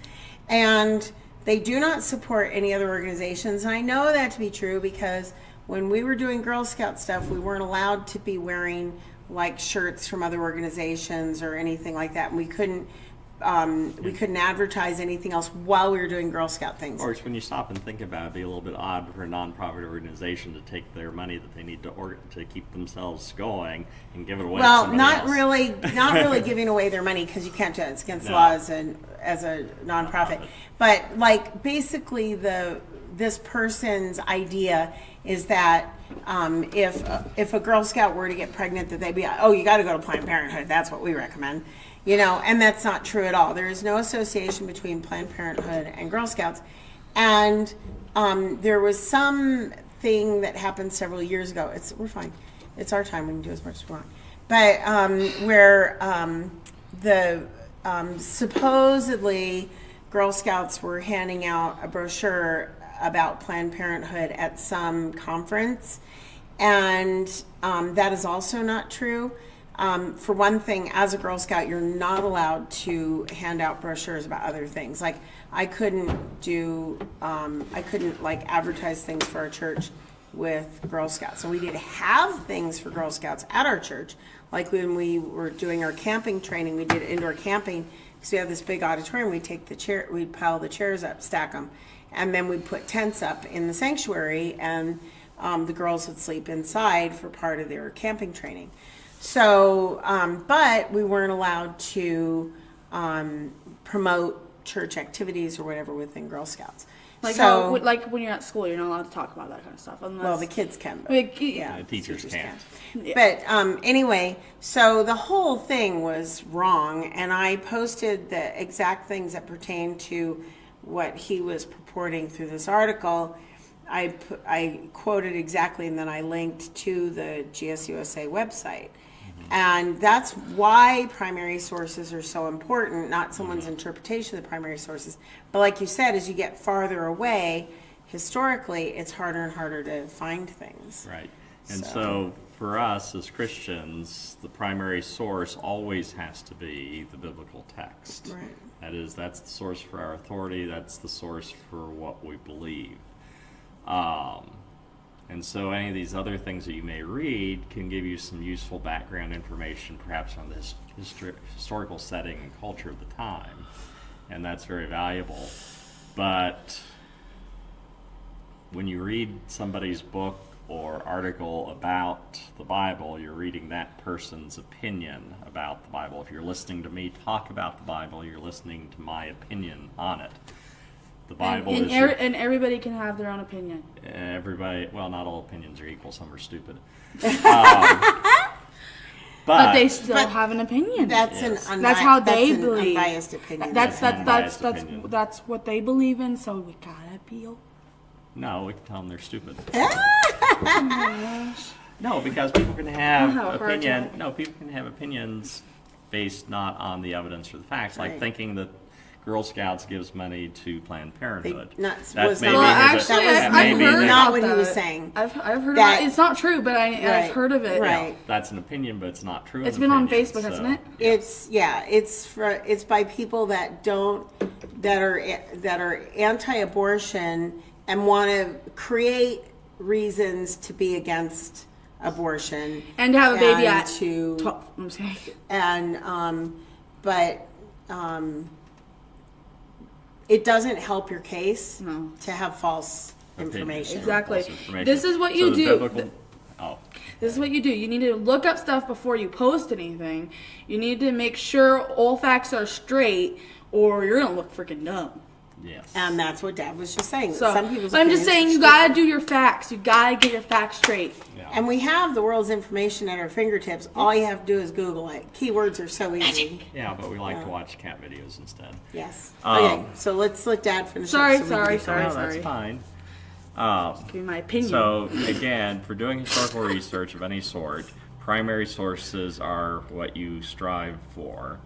and they do not support any other organizations. And I know that to be true because when we were doing Girl Scout stuff, we weren't allowed to be wearing like shirts from other organizations or anything like that, and we couldn't advertise anything else while we were doing Girl Scout things. Of course, when you stop and think about it, it'd be a little bit odd for a nonprofit organization to take their money that they need to keep themselves going and give it away. Well, to somebody not else. not really giving away their money, because you can't do it. It's against the law as a nonprofit. But like basically this person's idea is that if a Girl Scout were to get pregnant, that they'd be, oh, you got to go to Planned Parenthood. That's what we recommend. You know, and that's not true at all. There is no association between Planned Parenthood and Girl Scouts. And there was something that happened several years ago. We're fine. It's our time. We can do as much as we want. But where the supposedly Girl Scouts were handing out a brochure about Planned Parenthood at some conference, and that is also not true. For one thing, as a Girl Scout, you're not allowed to hand out brochures about other things. Like I couldn't like advertise things for our church with Girl Scouts. So we did have things for Girl Scouts at our church. Like when we were doing our camping training, we did indoor camping because we have this big auditorium. We'd pile the chairs up, stack them, and then we'd put tents up in the sanctuary, and the girls would sleep inside for part of their camping training. So, but we weren't allowed to promote church activities or whatever within Girl Scouts. Like so, like when you're at school, you're not allowed to talk about that kind of stuff. Unless, well, the kids can, but yeah, The teachers can't. Yeah. But anyway, so the whole thing was wrong, and I posted the exact things that pertain to what he was purporting through this article. I quoted exactly, and then I linked to the GSUSA website. And that's why primary sources are so important, not someone's interpretation of the primary sources. But like you said, as you get farther away, historically, it's harder and harder to find things. Right. And so for us as Christians, the primary source always has to be the biblical text. Right. That's the source for our authority. That's the source for what we believe. And so any of these other things that you may read can give you some useful background information, perhaps on the historical setting and culture of the time. And that's very valuable. But when you read somebody's book or article about the Bible, you're reading that person's opinion about the Bible. If you're listening to me talk about the Bible, you're listening to my opinion on it. The Bible and, is and everybody can have their own opinion. everybody. Well, not all opinions are equal. Some are stupid. But they still have an opinion. That's Yes. That's how they believe. Unbiased opinion. That's Unbiased opinion. that's what they believe in. So we gotta be. No, we can tell them they're stupid. No, because people can have have a heart opinion. attack. No, people can have opinions based not on the evidence or the facts, like Right. thinking that Girl Scouts gives money to Planned Parenthood. not- That was maybe not- Well, is a- actually, that I've maybe heard is- Not about what he was that. saying. I've heard That- about it. It's not true, but Right. I've heard of it. Right. That's an opinion, but it's not true. It's an been on opinion, Facebook, so- hasn't it? It's by people that are anti-abortion and want to create reasons to be against abortion And to have a baby and at to 12. I'm saying. and it doesn't help your case No. to have false Opinions information. or Exactly. false information. This is what So you the do. biblical- oh, This is what you do. You need to look up stuff before you post anything. You need to make sure all facts are straight, or you're gonna look freaking dumb. yes. And that's what Dad was just saying. So, Some people's but I'm just opinions saying, are you stupid. gotta do your facts. You gotta get your facts straight. Yeah. And we have the world's information at our fingertips. All you have to do is Google it. Keywords are so easy. Yeah, but we like to watch cat videos instead. Yes. Um, Okay, so let's let Dad finish. Sorry, up so we can sorry, get No, going. that's fine. Give me my opinion. So, again, for doing historical research of any sort, primary sources are what you strive for.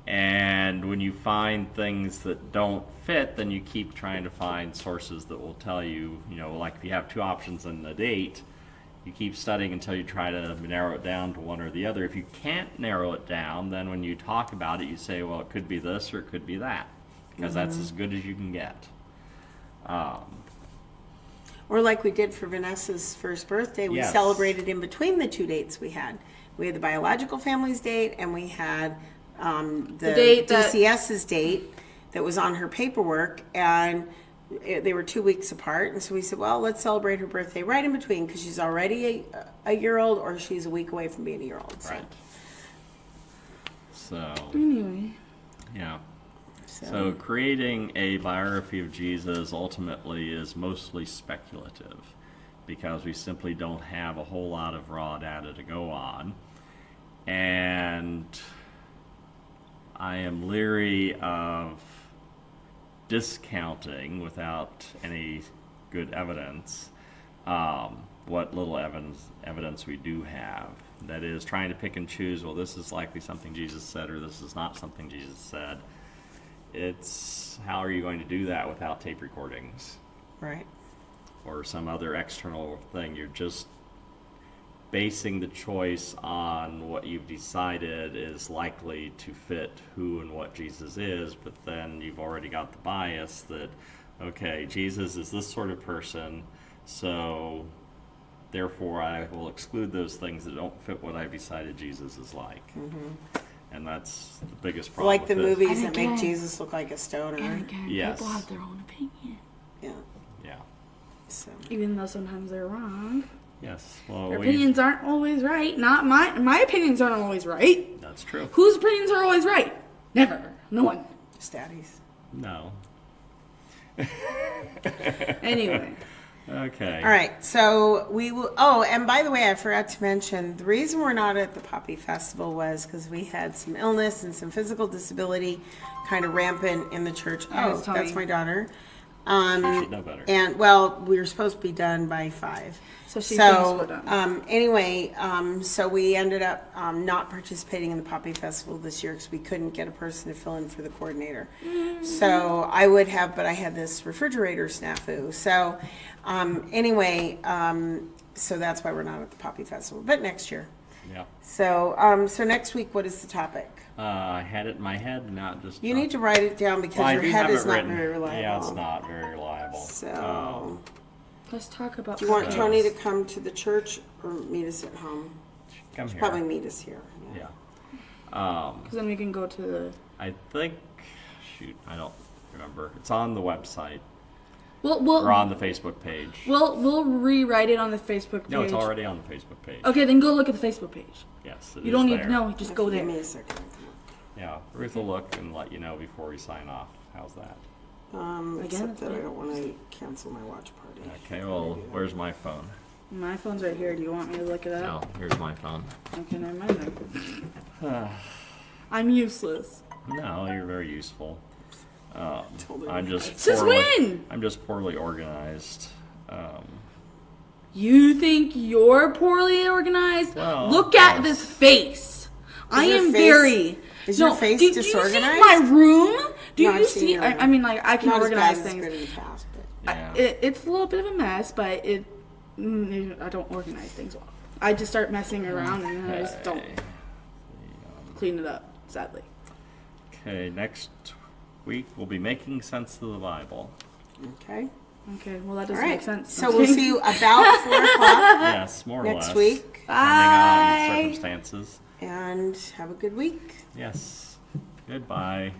And when you find things that don't fit, then you keep trying to find sources that will tell you, like if you have two options and a date, you keep studying until you try to narrow it down to one or the other. If you can't narrow it down, then when you talk about it, you say, well, it could be this or it could be that, because that's as good as you can get. Or like we did for Vanessa's first birthday, we Yes. celebrated in between the two dates we had. We had the biological family's date, and we had the date that- DCS's date that was on her paperwork, and they were 2 weeks apart. And so we said, well, let's celebrate her birthday right in between, because she's already a year old, or she's a week away from being a year old. So, Right. So, anyway, yeah. So creating a biography of Jesus ultimately is mostly speculative, because we simply don't have a whole lot of raw data to go on. And I am leery of discounting without any good evidence what little evidence we do have. That is, trying to pick and choose, well, this is likely something Jesus said, or this is not something Jesus said. It's, how are you going to do that without tape recordings right. or some other external thing? You're just basing the choice on what you've decided is likely to fit who and what Jesus is, but then you've already got the bias that, okay, Jesus is this sort of person, so therefore I will exclude those things that don't fit what I've decided Jesus is like. And that's the biggest problem. Like the with it. movies And that make again- Jesus look like a stoner. and again, Yes. people have their own opinion, Yeah. Yeah. So. even though sometimes they're wrong. Yes. Well, Their opinions aren't always right. Not my opinions aren't always right. That's true. Whose opinions are always right? Never. No one. Just daddies. No. Anyway. Okay. All right, so we will. Oh, and by the way, I forgot to mention the reason we're not at the Poppy Festival was because we had some illness and some physical disability kind of rampant in the church. I Oh, was telling that's you. my daughter. Should know better. And well, we were supposed to be done by 5. So she thinks we're done. Anyway, so we ended up not participating in the Poppy Festival this year because we couldn't get a person to fill in for the coordinator. So I would have, but I had this refrigerator snafu. So anyway, so that's why we're not at the Poppy Festival, but next year. Yeah. So so next week, what is the topic? I had it in my head, not just. You need to write it down because Well, I your do head have is it not written. very reliable. Yeah, it's not very reliable. So, Let's talk about. do you want cupcakes. Tony to come to the church or meet us at home? Come here. Probably meet us here. Yeah. Because then we can go to the. I think. Shoot, I don't remember. It's on the website. We'll or on the Facebook page. we'll rewrite it on the Facebook page. No, it's already on the Facebook page. Okay, then go look at the Facebook page. Yes, it You is don't need there. to know. Just go Give me there. a second. Yeah, Ruth will look and let you know before we sign off. How's that? Except it's that I fine. don't want to cancel my watch party. Okay, well, where's my phone? My phone's right here. Do you want me to look it No, up? here's my phone. Okay, never mind then. I'm useless. No, you're very useful. Totally. I'm just Since when? I'm just poorly organized. You think you're poorly organized? Well, Look at yes. this face. I your am face- very. is your face do you disorganized? see my room? Do No, you I've seen see? your I mean, like I can Not as organize bad as it's things. been in the past, but Yeah. It's a little bit of a mess, but I don't organize things well. I just start messing around and then I just don't Okay. clean it up. Sadly. Okay, next week we'll be making sense of the Bible. okay. Okay, well that All doesn't right. make sense. So we'll see you about 4 o'clock Yes, more or next less. week, Depending on Bye. circumstances. and have a good week. Yes. Goodbye.